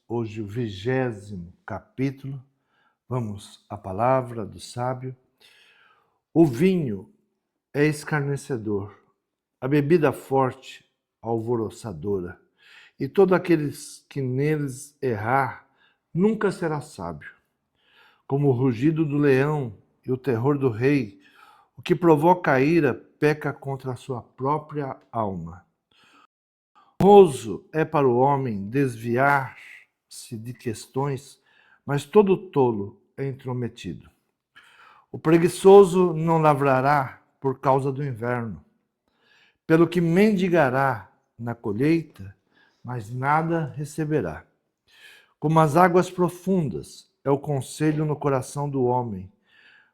Hoje o 20º capítulo, vamos à palavra do sábio. O vinho é escarnecedor, a bebida forte, alvoroçadora, e todo aquele que neles errar nunca será sábio. Como o rugido do leão e o terror do rei, o que provoca a ira peca contra a sua própria alma. Honroso é para o homem desviar-se de questões, mas todo tolo é intrometido. O preguiçoso não lavrará por causa do inverno, pelo que mendigará na colheita, mas nada receberá. Como as águas profundas é o conselho no coração do homem,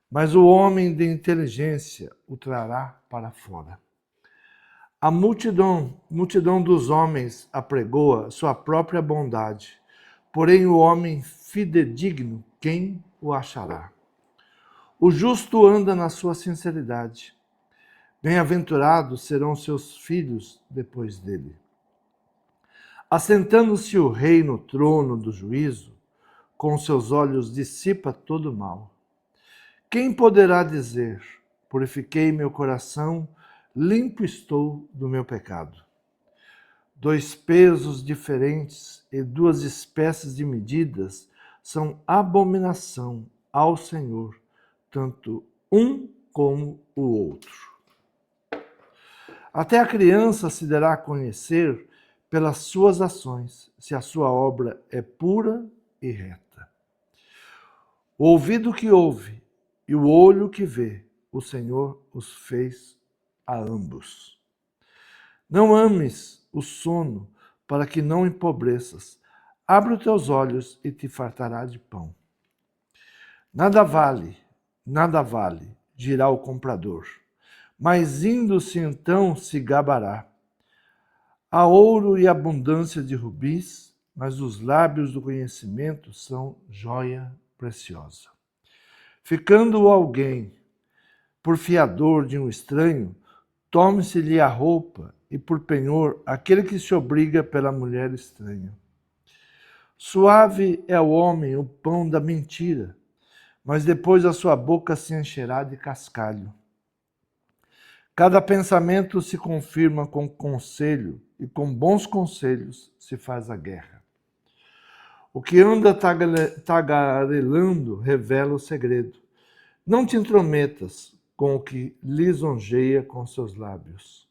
mas o homem de inteligência o trará para fora. A multidão dos homens apregoa sua própria bondade, porém o homem fidedigno, quem o achará? O justo anda na sua sinceridade. Bem-aventurados serão seus filhos depois dele. Assentando-se o rei no trono do juízo, com seus olhos dissipa todo o mal. Quem poderá dizer, purifiquei meu coração, limpo estou do meu pecado? Dois pesos diferentes e duas espécies de medidas são abominação ao Senhor, tanto um como o outro. Até a criança se dará a conhecer pelas suas ações, se a sua obra é pura e reta. O ouvido que ouve e o olho que vê, o Senhor os fez a ambos. Não ames o sono, para que não empobreças. Abre os teus olhos e te fartará de pão. Nada vale, dirá o comprador, mas indo-se então se gabará. Há ouro e abundância de rubis, mas os lábios do conhecimento são joia preciosa. Ficando alguém por fiador de um estranho, tome-se-lhe a roupa, e por penhor aquele que se obriga pela mulher estranha. Suave é o homem o pão da mentira, mas depois a sua boca se encherá de cascalho. Cada pensamento se confirma com conselho, e com bons conselhos se faz a guerra. O que anda tagarelando revela o segredo. Não te intrometas com o que lisonjeia com seus lábios.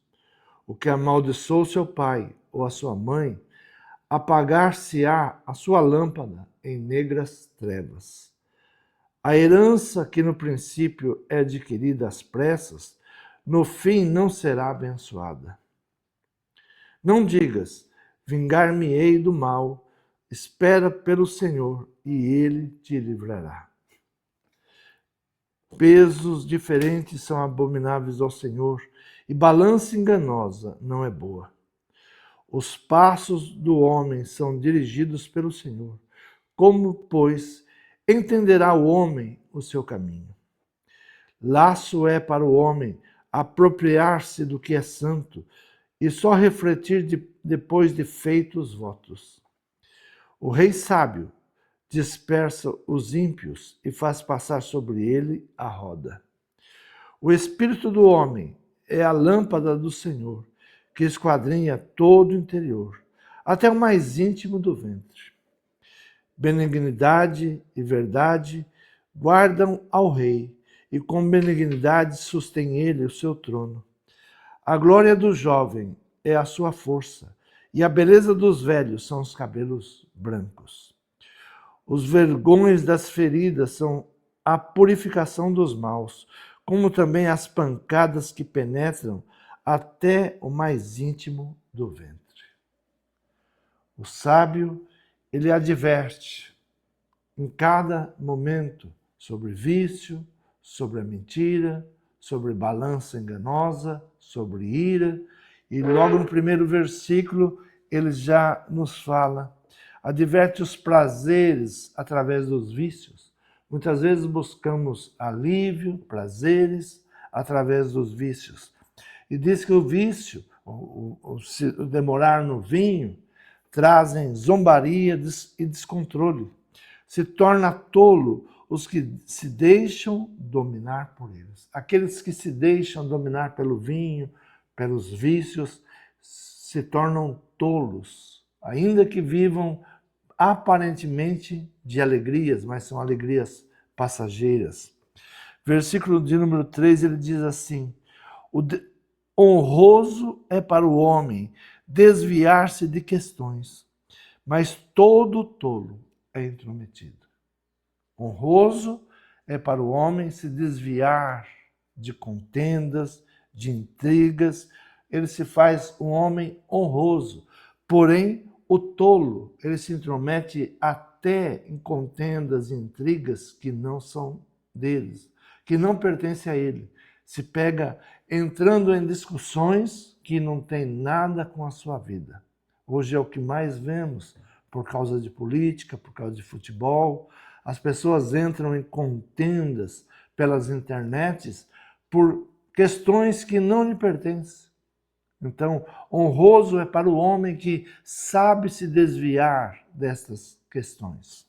O que amaldiçoou seu pai ou a sua mãe, apagar-se-á a sua lâmpada em negras trevas. A herança que no princípio é adquirida às pressas, no fim não será abençoada. Não digas, vingar-me-ei do mal, espera pelo Senhor e ele te livrará. Pesos diferentes são abomináveis ao Senhor, e balança enganosa não é boa. Os passos do homem são dirigidos pelo Senhor. Como, pois, entenderá o homem o seu caminho? Laço é para o homem apropriar-se do que é santo e só refletir depois de feitos votos. O rei sábio dispersa os ímpios e faz passar sobre ele a roda. O espírito do homem é a lâmpada do Senhor, que esquadrinha todo o interior, até o mais íntimo do ventre. Benignidade e verdade guardam ao rei, e com benignidade sustém ele o seu trono. A glória do jovem é a sua força, e a beleza dos velhos são os cabelos brancos. Os vergões das feridas são a purificação dos maus, como também as pancadas que penetram até o mais íntimo do ventre. O sábio, ele adverte em cada momento sobre vício, sobre a mentira, sobre balança enganosa, sobre ira, e logo no primeiro versículo ele já nos fala, adverte os prazeres através dos vícios. Muitas vezes buscamos alívio, prazeres através dos vícios. E diz que o vício, o demorar no vinho, trazem zombaria e descontrole. Se torna tolo os que se deixam dominar por eles. Aqueles que se deixam dominar pelo vinho, pelos vícios, se tornam tolos, ainda que vivam aparentemente de alegrias, mas são alegrias passageiras. Versículo de número 3, ele diz assim: honroso é para o homem desviar-se de questões, mas todo tolo é intrometido. Honroso é para o homem se desviar de contendas, de intrigas. Ele se faz um homem honroso. Porém, o tolo, ele se intromete até em contendas e intrigas que não são deles, que não pertencem a ele. Se pega entrando em discussões que não tem nada com a sua vida. Hoje é o que mais vemos, por causa de política, por causa de futebol. As pessoas entram em contendas pelas internets por questões que não lhe pertencem. Então, honroso é para o homem que sabe se desviar dessas questões.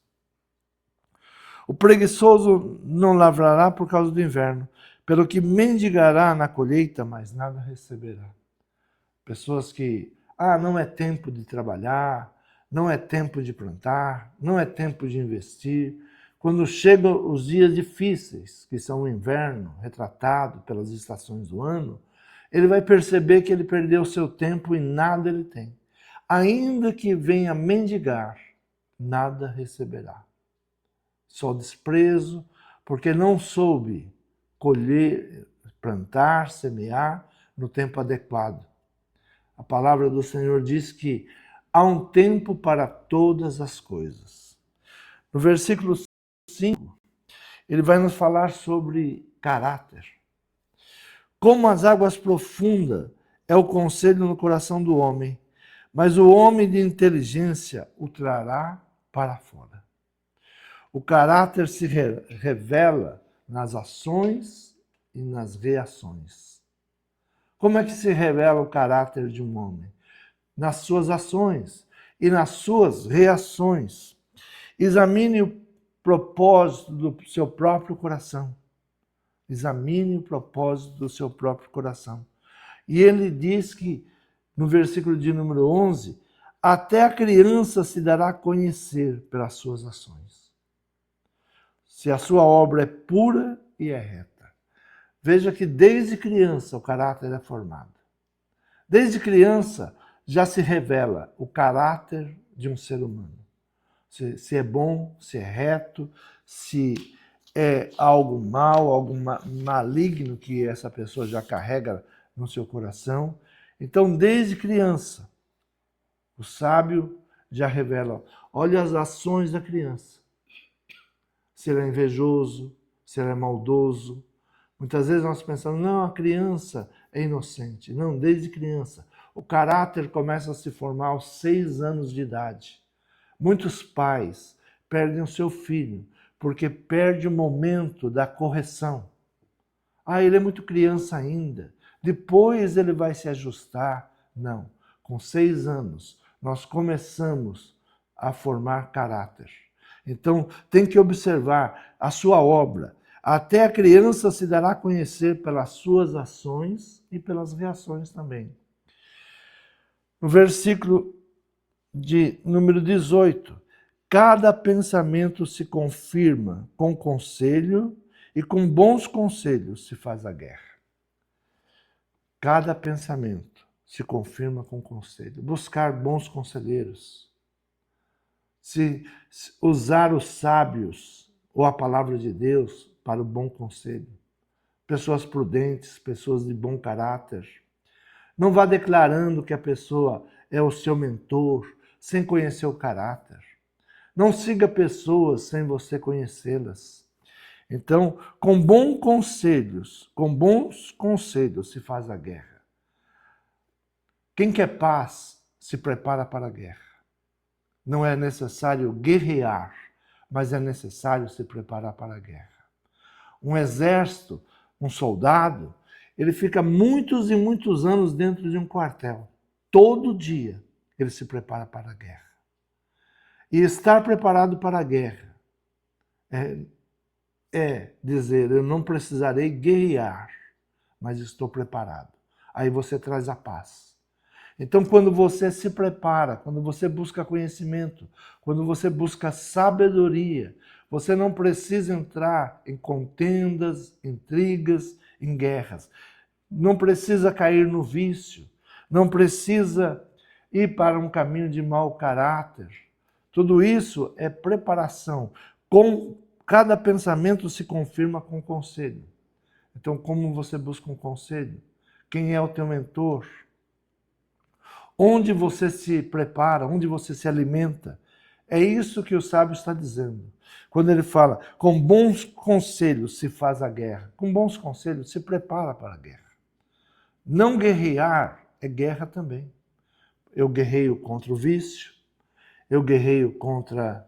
O preguiçoso não lavrará por causa do inverno, pelo que mendigará na colheita, mas nada receberá. Pessoas que, não é tempo de trabalhar, não é tempo de plantar, não é tempo de investir. Quando chegam os dias difíceis, que são o inverno, retratado pelas estações do ano, ele vai perceber que ele perdeu seu tempo e nada ele tem. Ainda que venha mendigar, nada receberá. Só desprezo, porque não soube colher, plantar, semear no tempo adequado. A palavra do Senhor diz que há um tempo para todas as coisas. No versículo 5, ele vai nos falar sobre caráter. Como as águas profundas é o conselho no coração do homem, mas o homem de inteligência o trará para fora. O caráter se revela nas ações e nas reações. Como é que se revela o caráter de um homem? Nas suas ações e nas suas reações. Examine o propósito do seu próprio coração. Examine o propósito do seu próprio coração. E ele diz que, no versículo de número 11, até a criança se dará a conhecer pelas suas ações. Se a sua obra é pura e é reta. Veja que desde criança o caráter é formado. Desde criança já se revela o caráter de um ser humano. Se é bom, se é reto, se é algo mal, algo maligno que essa pessoa já carrega no seu coração. Então, desde criança, o sábio já revela, olha as ações da criança. Se ele é invejoso, se ele é maldoso. Muitas vezes nós pensamos, não, a criança é inocente. Não, desde criança. O caráter começa a se formar aos 6 anos de idade. Muitos pais perdem o seu filho porque perde o momento da correção. Ele é muito criança ainda. Depois ele vai se ajustar. Não, com 6 anos nós começamos a formar caráter. Então tem que observar a sua obra. Até a criança se dará a conhecer pelas suas ações e pelas reações também. No versículo de número 18, cada pensamento se confirma com conselho e com bons conselhos se faz a guerra. Cada pensamento se confirma com conselho. Buscar bons conselheiros. Se usar os sábios ou a palavra de Deus para o bom conselho. Pessoas prudentes, pessoas de bom caráter. Não vá declarando que a pessoa é o seu mentor, sem conhecer o caráter. Não siga pessoas sem você conhecê-las. Então, com bons conselhos se faz a guerra. Quem quer paz se prepara para a guerra. Não é necessário guerrear, mas é necessário se preparar para a guerra. Um exército, um soldado, ele fica muitos e muitos anos dentro de um quartel. Todo dia ele se prepara para a guerra. E estar preparado para a guerra é dizer, eu não precisarei guerrear, mas estou preparado. Aí você traz a paz. Então, quando você se prepara, quando você busca conhecimento, quando você busca sabedoria, você não precisa entrar em contendas, intrigas, em guerras. Não precisa cair no vício. Não precisa ir para um caminho de mau caráter. Tudo isso é preparação. Com cada pensamento se confirma com conselho. Então, como você busca um conselho? Quem é o teu mentor? Onde você se prepara? Onde você se alimenta? É isso que o sábio está dizendo. Quando ele fala, com bons conselhos se faz a guerra. Com bons conselhos se prepara para a guerra. Não guerrear é guerra também. Eu guerreio contra o vício, eu guerreio contra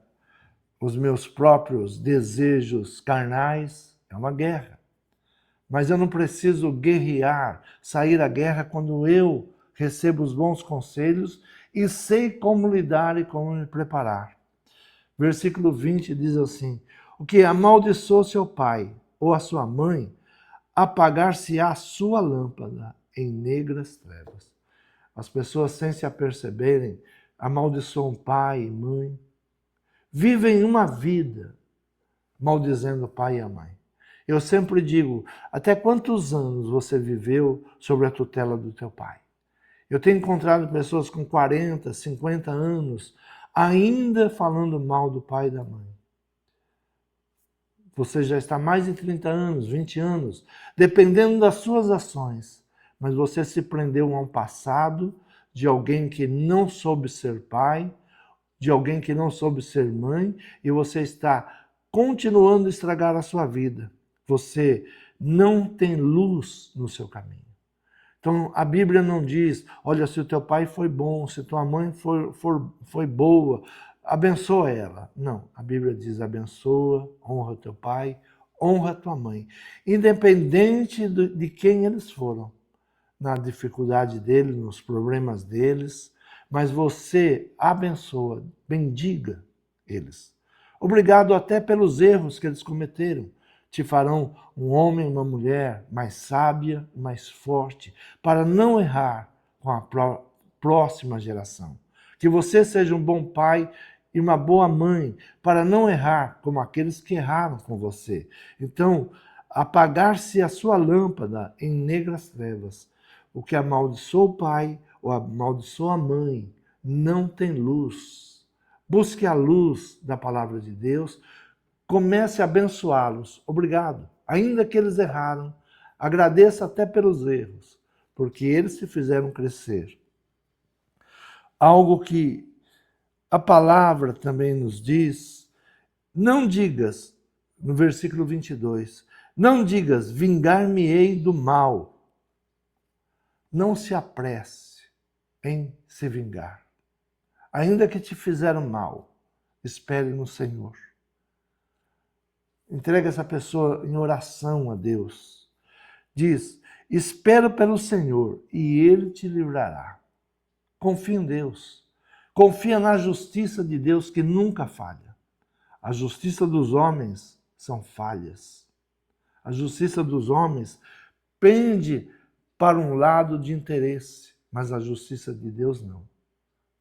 os meus próprios desejos carnais, é uma guerra. Mas eu não preciso guerrear, sair à guerra quando eu recebo os bons conselhos e sei como lidar e como me preparar. Versículo 20 diz assim, o que amaldiçoou seu pai ou a sua mãe, apagar-se-á a sua lâmpada em negras trevas. As pessoas, sem se aperceberem, amaldiçoam pai e mãe, vivem uma vida maldizendo o pai e a mãe. Eu sempre digo, até quantos anos você viveu sob a tutela do teu pai? Eu tenho encontrado pessoas com 40, 50 anos ainda falando mal do pai e da mãe. Você já está mais de 30 anos, 20 anos, dependendo das suas ações, mas você se prendeu a um passado de alguém que não soube ser pai, de alguém que não soube ser mãe, e você está continuando a estragar a sua vida. Você não tem luz no seu caminho. Então, a Bíblia não diz, olha, se o teu pai foi bom, se tua mãe foi boa, abençoa ela. Não, a Bíblia diz, abençoa, honra teu pai, honra tua mãe. Independente de quem eles foram, na dificuldade deles, nos problemas deles, mas você abençoa, bendiga eles. Obrigado até pelos erros que eles cometeram. Te farão um homem e uma mulher mais sábia, mais forte, para não errar com a próxima geração. Que você seja um bom pai e uma boa mãe, para não errar como aqueles que erraram com você. Então, apagar-se a sua lâmpada em negras trevas. O que amaldiçoa o pai ou amaldiçoa a mãe não tem luz. Busque a luz da palavra de Deus. Comece a abençoá-los. Obrigado. Ainda que eles erraram, agradeça até pelos erros, porque eles te fizeram crescer. Algo que a palavra também nos diz, não digas, no versículo 22, não digas, vingar-me-ei do mal. Não se apresse em se vingar. Ainda que te fizeram mal, espere no Senhor. Entrega essa pessoa em oração a Deus. Diz, espera pelo Senhor e Ele te livrará. Confia em Deus. Confia na justiça de Deus que nunca falha. A justiça dos homens são falhas. A justiça dos homens pende para um lado de interesse, mas a justiça de Deus não.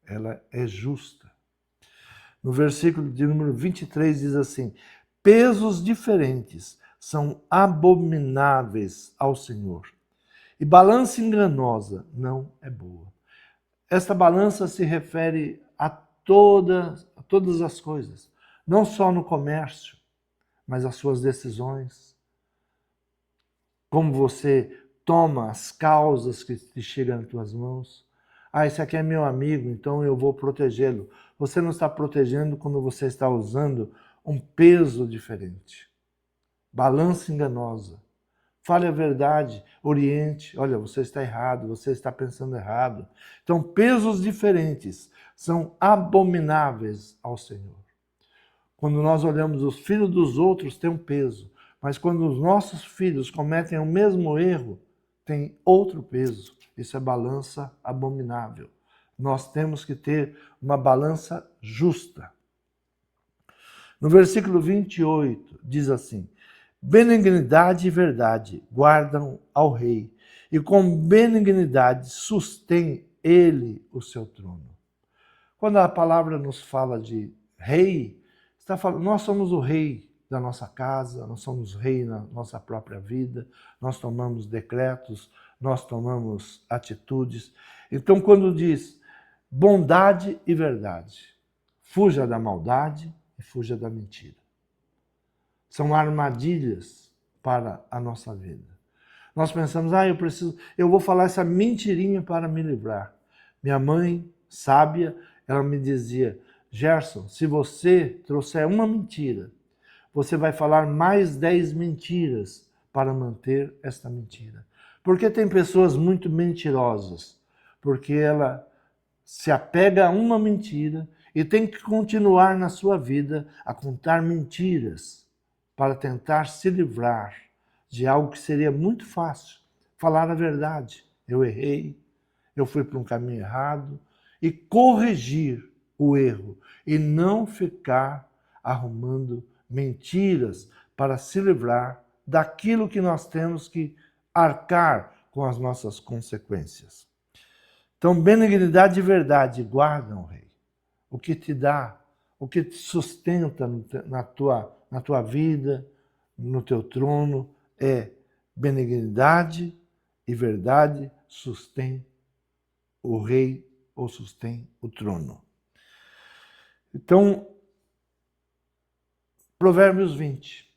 Ela é justa. No versículo de número 23 diz assim, pesos diferentes são abomináveis ao Senhor, e balança enganosa não é boa. Esta balança se refere a todas as coisas, não só no comércio, mas as suas decisões. Como você toma as causas que te chegam nas tuas mãos. Ah, esse aqui é meu amigo, então eu vou protegê-lo. Você não está protegendo quando você está usando um peso diferente. Balança enganosa. Fale a verdade, oriente. Olha, você está errado, você está pensando errado. Então, pesos diferentes são abomináveis ao Senhor. Quando nós olhamos os filhos dos outros, tem um peso. Mas quando os nossos filhos cometem o mesmo erro, tem outro peso. Isso é balança abominável. Nós temos que ter uma balança justa. No versículo 28, diz assim: benignidade e verdade guardam ao rei, e com benignidade sustém ele o seu trono. Quando a palavra nos fala de rei, está falando, nós somos o rei da nossa casa, nós somos rei na nossa própria vida, nós tomamos decretos, nós tomamos atitudes. Então, quando diz bondade e verdade, fuja da maldade e fuja da mentira. São armadilhas para a nossa vida. Nós pensamos, eu vou falar essa mentirinha para me livrar. Minha mãe, sábia, ela me dizia, Gerson, se você trouxer uma mentira, você vai falar mais 10 mentiras para manter esta mentira. Porque tem pessoas muito mentirosas, porque ela se apega a uma mentira e tem que continuar na sua vida a contar mentiras para tentar se livrar de algo que seria muito fácil, falar a verdade. Eu errei, eu fui para um caminho errado, e corrigir o erro, e não ficar arrumando mentiras para se livrar daquilo que nós temos que arcar com as nossas consequências. Então, benignidade e verdade guardam, rei. O que te dá, o que te sustenta na tua vida, no teu trono, é benignidade e verdade sustém o rei ou sustém o trono. Então, Provérbios 20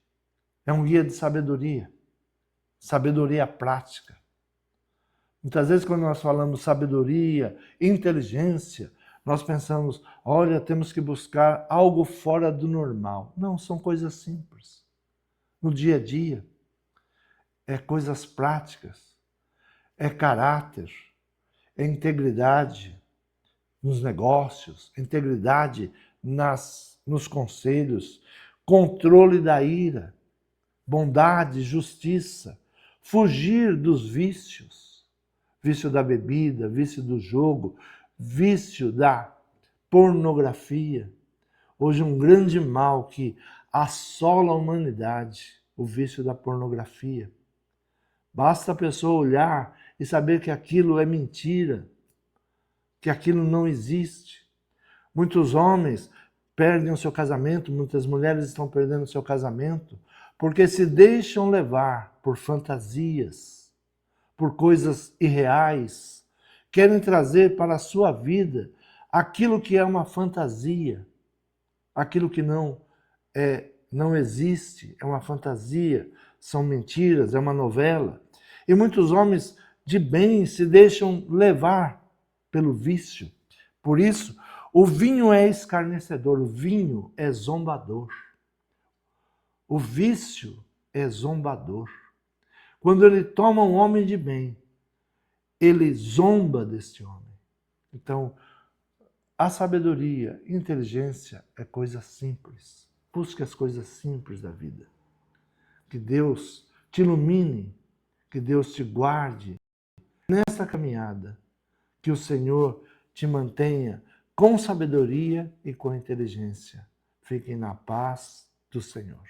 é um guia de sabedoria, sabedoria prática. Muitas vezes quando nós falamos sabedoria, inteligência, nós pensamos, olha, temos que buscar algo fora do normal. Não, são coisas simples. No dia a dia, é coisas práticas, é caráter, é integridade nos negócios, integridade nos conselhos, controle da ira, bondade, justiça, fugir dos vícios, vício da bebida, vício do jogo, vício da pornografia. Hoje um grande mal que assola a humanidade, o vício da pornografia. Basta a pessoa olhar e saber que aquilo é mentira, que aquilo não existe. Muitos homens perdem o seu casamento, muitas mulheres estão perdendo o seu casamento, porque se deixam levar por fantasias, por coisas irreais, querem trazer para a sua vida aquilo que é uma fantasia, aquilo que não existe, é uma fantasia, são mentiras, é uma novela. E muitos homens de bem se deixam levar pelo vício. Por isso, o vinho é escarnecedor, o vinho é zombador. O vício é zombador. Quando ele toma um homem de bem, ele zomba deste homem. Então, a sabedoria, a inteligência é coisa simples. Busque as coisas simples da vida. Que Deus te ilumine, que Deus te guarde nessa caminhada. Que o Senhor te mantenha com sabedoria e com inteligência. Fiquem na paz do Senhor.